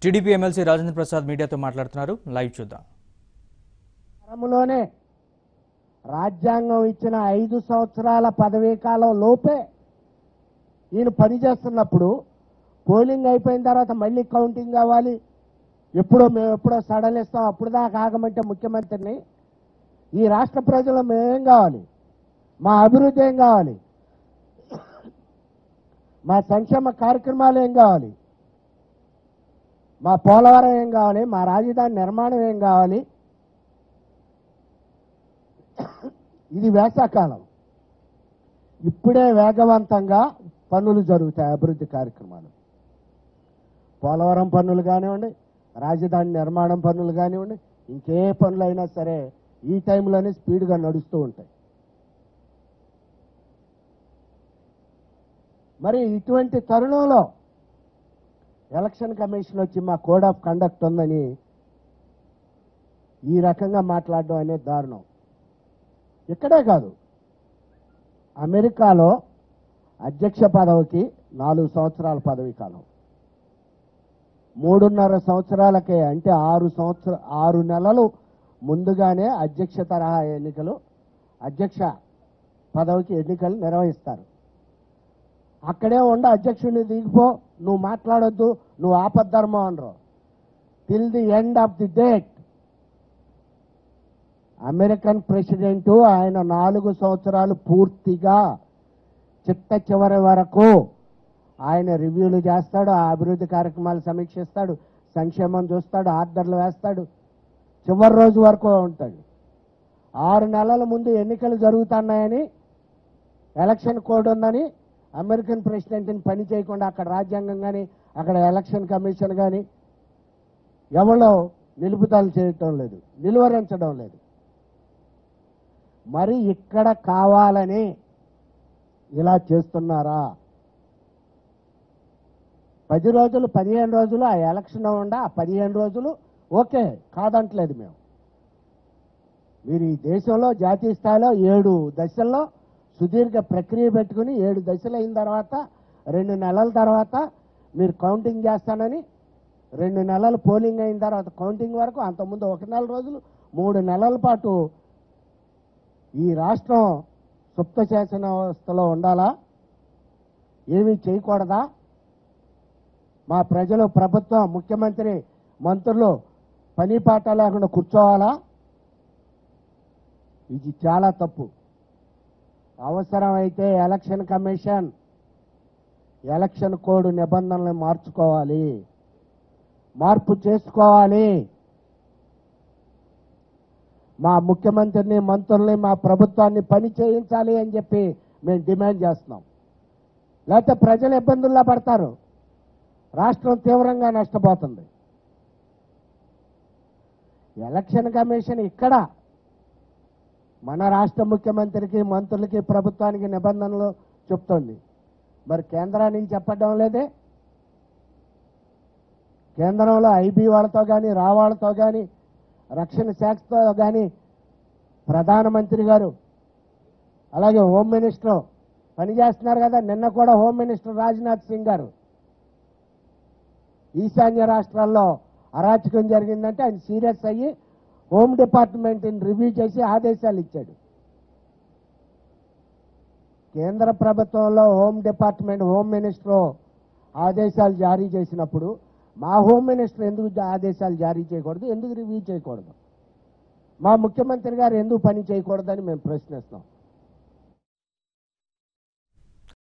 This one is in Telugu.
టీడీపీ ఎమ్మెల్సీ రాజేంద్ర ప్రసాద్ మీడియాతో మాట్లాడుతున్నారు. లైవ్ చూద్దాం. తరములోనే రాజ్యాంగం ఇచ్చిన 5 సంవత్సరాల పదవీ కాలం లోపే ఈయన పనిచేస్తున్నప్పుడు పోలింగ్ అయిపోయిన తర్వాత మళ్ళీ కౌంటింగ్ కావాలి, మేము ఎప్పుడో సడలిస్తాం, అప్పుడు దాకా ఆగమంటే ముఖ్యమంత్రిని ఈ రాష్ట్ర ప్రజలు మేమేం కావాలి, మా అభివృద్ధి ఏం కావాలి, మా సంక్షేమ కార్యక్రమాలు ఏం కావాలి, మా పోలవరం ఏం కావాలి, మా రాజధాని నిర్మాణం ఏం కావాలి. ఇది వేసవకాలం, ఇప్పుడే వేగవంతంగా పనులు జరుగుతాయి. అభివృద్ధి కార్యక్రమాలు, పోలవరం పనులు కానివ్వండి, రాజధాని నిర్మాణం పనులు కానివ్వండి, ఇంకే పనులైనా సరే ఈ టైంలోనే స్పీడ్గా నడుస్తూ ఉంటాయి. మరి ఇటువంటి తరుణంలో ఎలక్షన్ కమిషన్ వచ్చి మా కోడ్ ఆఫ్ కండక్ట్ ఉందని ఈ రకంగా మాట్లాడడం అనేది దారుణం. ఇక్కడే కాదు, అమెరికాలో అధ్యక్ష పదవికి 4 సంవత్సరాల పదవీ కాలం, 3.5 సంవత్సరాలకే, అంటే 6 నెలలు ముందుగానే అధ్యక్ష తరహా ఎన్నికలు, అధ్యక్ష పదవికి ఎన్నికలు నిర్వహిస్తారు. అక్కడే ఉండి అధ్యక్షుడిని దిగిపో, నువ్వు మాట్లాడొద్దు, నువ్వు ఆపద్ధర్మం అనరు. Till the end of the date American president ఆయన 4 సంవత్సరాలు పూర్తిగా చిట్ట చివరి వరకు ఆయన రివ్యూలు చేస్తాడు, ఆ అభివృద్ధి కార్యక్రమాలు సమీక్షిస్తాడు, సంక్షేమం చూస్తాడు, ఆర్డర్లు వేస్తాడు, చివరి రోజు వరకు ఉంటాడు. 6 నెలల ముందు ఎన్నికలు జరుగుతున్నాయని, ఎలక్షన్ కోడ్ ఉందని అమెరికన్ ప్రెసిడెంట్ని పని చేయకుండా అక్కడ రాజ్యాంగం కానీ అక్కడ ఎలక్షన్ కమిషన్ కానీ ఎవరో నిలుపుదల చేయటం లేదు, నిలువరించడం లేదు. మరి ఇక్కడ కావాలని ఇలా చేస్తున్నారా? 10 రోజులు 15 రోజులు ఆ ఎలక్షన్ ఉండా, ఆ 15 రోజులు ఓకే, కాదంటలేదు మేము. మీరు ఈ దేశంలో జాతీయ స్థాయిలో 7 దశల్లో సుదీర్ఘ ప్రక్రియ పెట్టుకుని 7 దశలు అయిన తర్వాత 2 నెలల తర్వాత మీరు కౌంటింగ్ చేస్తానని, 2 నెలలు పోలింగ్ అయిన తర్వాత కౌంటింగ్ వరకు, అంతకుముందు 1 నెల రోజులు, 3 నెలల పాటు ఈ రాష్ట్రం సుప్త శాసన వ్యవస్థలో ఉండాలా? ఏమీ చేయకూడదా? మా ప్రజలు, ప్రభుత్వం, ముఖ్యమంత్రి, మంత్రులు పని పాట లేకుండా కూర్చోవాలా? ఇది చాలా తప్పు. అవసరమైతే ఎలక్షన్ కమిషన్ ఎలక్షన్ కోడ్ నిబంధనలు మార్చుకోవాలి, మార్పు చేసుకోవాలి. మా ముఖ్యమంత్రిని, మంత్రుల్ని, మా ప్రభుత్వాన్ని పని చేయించాలి అని చెప్పి మేము డిమాండ్ చేస్తున్నాం. లేకపోతే ప్రజలు ఇబ్బందుల్లో పడతారు, రాష్ట్రం తీవ్రంగా నష్టపోతుంది. ఎలక్షన్ కమిషన్ ఇక్కడ మన రాష్ట్ర ముఖ్యమంత్రికి, మంత్రులకి, ప్రభుత్వానికి నిబంధనలు చెప్తోంది. మరి కేంద్రానికి చెప్పడం లేదే? కేంద్రంలో ఐబీ వాళ్ళతో కానీ, రా వాళ్ళతో కానీ, రక్షణ శాఖతో కానీ ప్రధానమంత్రి గారు, అలాగే హోమ్ మినిస్టర్ పనిచేస్తున్నారు కదా. నిన్న కూడా హోమ్ మినిస్టర్ రాజ్నాథ్ సింగ్ గారు ఈశాన్య రాష్ట్రాల్లో అరాచకం జరిగిందంటే ఆయన సీరియస్ అయ్యి హోమ్ డిపార్ట్మెంట్ని రివ్యూ చేసి ఆదేశాలు ఇచ్చాడు. కేంద్ర ప్రభుత్వంలో హోమ్ డిపార్ట్మెంట్, హోమ్ మినిస్టర్ ఆదేశాలు జారీ చేసినప్పుడు మా హోమ్ మినిస్టర్ ఎందుకు ఆదేశాలు జారీ చేయకూడదు, ఎందుకు రివ్యూ చేయకూడదు, మా ముఖ్యమంత్రి గారు ఎందుకు పని చేయకూడదని మేము ప్రశ్నిస్తాం.